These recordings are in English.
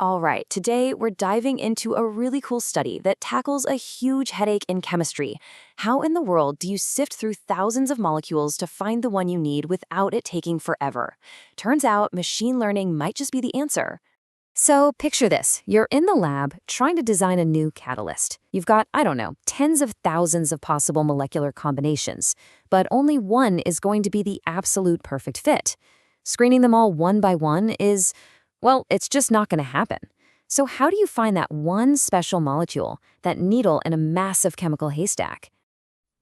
All right, today we're diving into a really cool study that tackles a huge headache in chemistry. How in the world do you sift through thousands of molecules to find the one you need without it taking forever? Turns out machine learning might just be the answer. So picture this. You're in the lab trying to design a new catalyst. You've got, I don't know, tens of thousands of possible molecular combinations, but only one is going to be the absolute perfect fit. Screening them all one by one is, well, it's just not going to happen. So how do you find that one special molecule, that needle in a massive chemical haystack?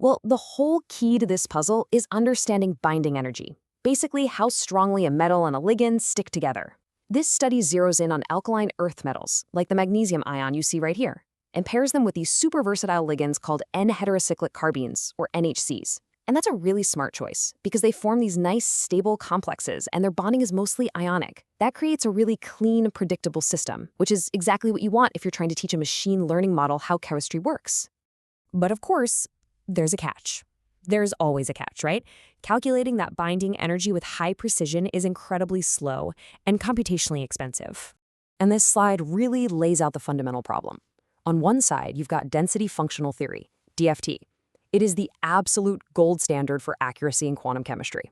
Well, the whole key to this puzzle is understanding binding energy, basically how strongly a metal and a ligand stick together. This study zeroes in on alkaline earth metals, like the magnesium ion you see right here, and pairs them with these super versatile ligands called N-Heterocyclic carbenes, or NHCs. And that's a really smart choice, because they form these nice, stable complexes, and their bonding is mostly ionic. That creates a really clean, predictable system, which is exactly what you want if you're trying to teach a machine learning model how chemistry works. But of course, there's a catch. There's always a catch, right? Calculating that binding energy with high precision is incredibly slow and computationally expensive. And this slide really lays out the fundamental problem. On one side, you've got density functional theory, DFT. It is the absolute gold standard for accuracy in quantum chemistry.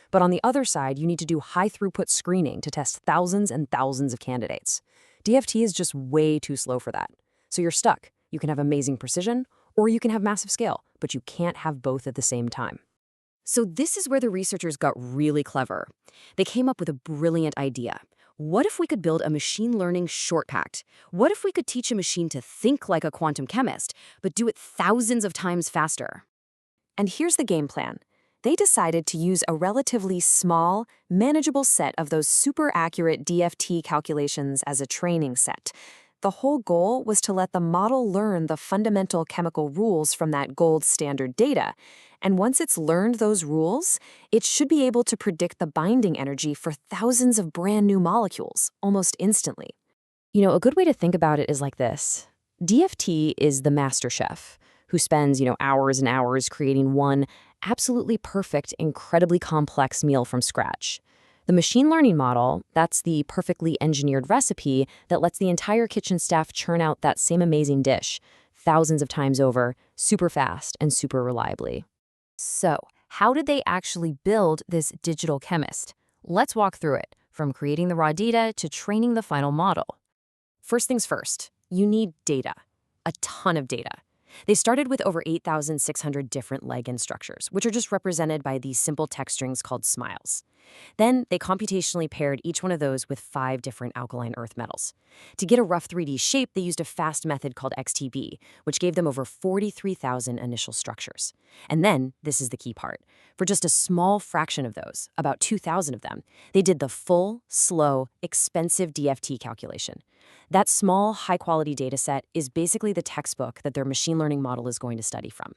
But on the other side, you need to do high-throughput screening to test thousands and thousands of candidates. DFT is just way too slow for that. So you're stuck. You can have amazing precision, or you can have massive scale, but you can't have both at the same time. So this is where the researchers got really clever. They came up with a brilliant idea. What if we could build a machine learning shortcut? What if we could teach a machine to think like a quantum chemist, but do it thousands of times faster? And here's the game plan. They decided to use a relatively small, manageable set of those super accurate DFT calculations as a training set. The whole goal was to let the model learn the fundamental chemical rules from that gold standard data. And once it's learned those rules, it should be able to predict the binding energy for thousands of brand new molecules almost instantly. You know, a good way to think about it is like this. DFT is the master chef who spends, hours and hours creating one absolutely perfect, incredibly complex meal from scratch. The machine learning model, that's the perfectly engineered recipe that lets the entire kitchen staff churn out that same amazing dish thousands of times over, super fast and super reliably. So, how did they actually build this digital chemist? Let's walk through it, from creating the raw data to training the final model. First things first, you need data, a ton of data. They started with over 8,600 different ligand structures, which are just represented by these simple text strings called smiles. Then they computationally paired each one of those with 5 different alkaline earth metals. To get a rough 3D shape, they used a fast method called XTB, which gave them over 43,000 initial structures. And then, this is the key part, for just a small fraction of those, about 2,000 of them, they did the full, slow, expensive DFT calculation. That small, high-quality dataset is basically the textbook that their machine learning model is going to study from.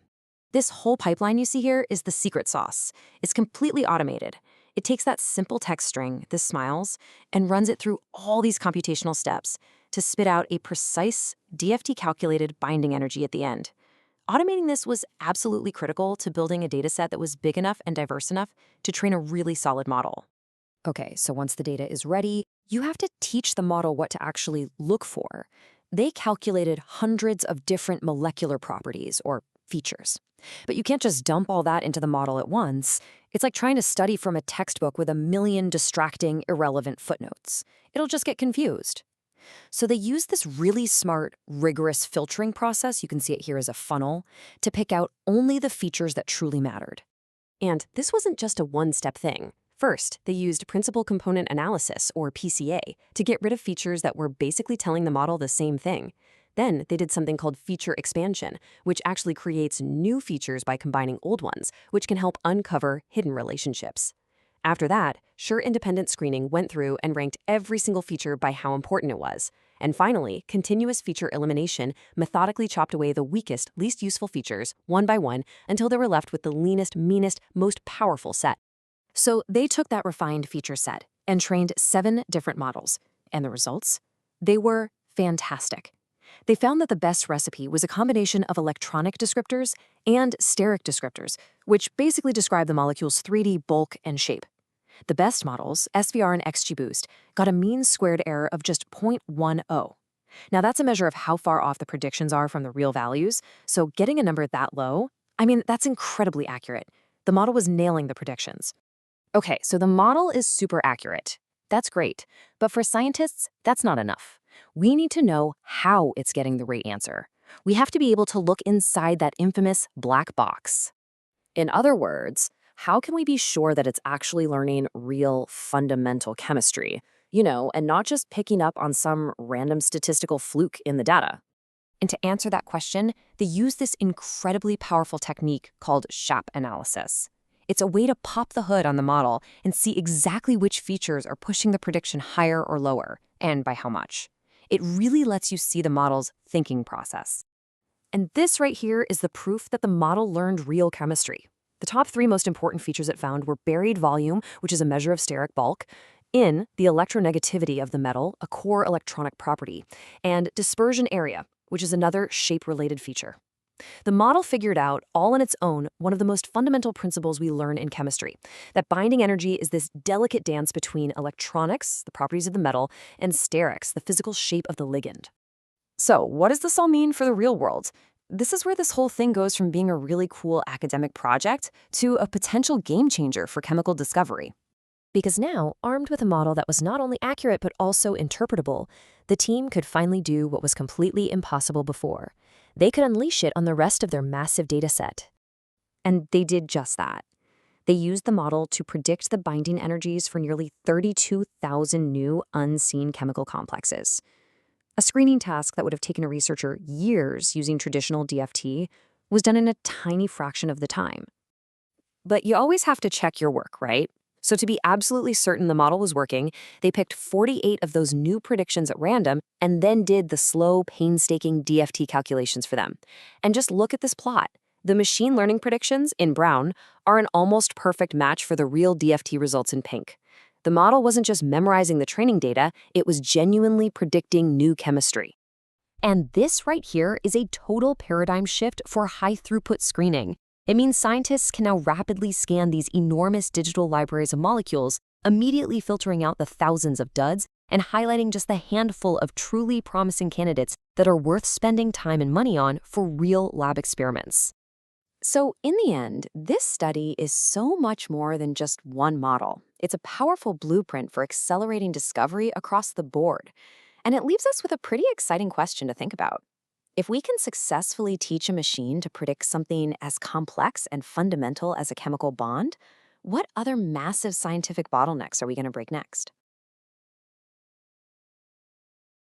This whole pipeline you see here is the secret sauce. It's completely automated. It takes that simple text string, the smiles, and runs it through all these computational steps to spit out a precise, DFT-calculated binding energy at the end. Automating this was absolutely critical to building a dataset that was big enough and diverse enough to train a really solid model. Okay, so once the data is ready, you have to teach the model what to actually look for. They calculated hundreds of different molecular properties, or features. But you can't just dump all that into the model at once. It's like trying to study from a textbook with a million distracting, irrelevant footnotes. It'll just get confused. So they use this really smart, rigorous filtering process, you can see it here as a funnel, to pick out only the features that truly mattered. And this wasn't just a one-step thing. First, they used principal component analysis, or PCA, to get rid of features that were basically telling the model the same thing. Then they did something called feature expansion, which actually creates new features by combining old ones, which can help uncover hidden relationships. After that, sure independent screening went through and ranked every single feature by how important it was. And finally, continuous feature elimination methodically chopped away the weakest, least useful features, one by one, until they were left with the leanest, meanest, most powerful set. So they took that refined feature set and trained 7 different models. And the results? They were fantastic. They found that the best recipe was a combination of electronic descriptors and steric descriptors, which basically describe the molecule's 3D bulk and shape. The best models, SVR and XGBoost, got a mean squared error of just 0.10. Now, that's a measure of how far off the predictions are from the real values, so getting a number that low, that's incredibly accurate. The model was nailing the predictions. Okay, so the model is super accurate. That's great, but for scientists, that's not enough. We need to know how it's getting the right answer. We have to be able to look inside that infamous black box. In other words, how can we be sure that it's actually learning real fundamental chemistry, and not just picking up on some random statistical fluke in the data? And to answer that question, they use this incredibly powerful technique called SHAP analysis. It's a way to pop the hood on the model and see exactly which features are pushing the prediction higher or lower, and by how much. It really lets you see the model's thinking process. And this right here is the proof that the model learned real chemistry. The top 3 most important features it found were buried volume, which is a measure of steric bulk, in the electronegativity of the metal, a core electronic property, and dispersion area, which is another shape-related feature. The model figured out, all on its own, one of the most fundamental principles we learn in chemistry, that binding energy is this delicate dance between electronics, the properties of the metal, and sterics, the physical shape of the ligand. So, what does this all mean for the real world? This is where this whole thing goes from being a really cool academic project to a potential game changer for chemical discovery. Because now, armed with a model that was not only accurate but also interpretable, the team could finally do what was completely impossible before. They could unleash it on the rest of their massive data set. And they did just that. They used the model to predict the binding energies for nearly 32,000 new unseen chemical complexes. A screening task that would have taken a researcher years using traditional DFT was done in a tiny fraction of the time. But you always have to check your work, right? So to be absolutely certain the model was working, they picked 48 of those new predictions at random and then did the slow, painstaking DFT calculations for them. And just look at this plot. The machine learning predictions, in brown, are an almost perfect match for the real DFT results in pink. The model wasn't just memorizing the training data, it was genuinely predicting new chemistry. And this right here is a total paradigm shift for high-throughput screening. It means scientists can now rapidly scan these enormous digital libraries of molecules, immediately filtering out the thousands of duds and highlighting just the handful of truly promising candidates that are worth spending time and money on for real lab experiments. So in the end, this study is so much more than just one model. It's a powerful blueprint for accelerating discovery across the board. And it leaves us with a pretty exciting question to think about. If we can successfully teach a machine to predict something as complex and fundamental as a chemical bond, what other massive scientific bottlenecks are we going to break next?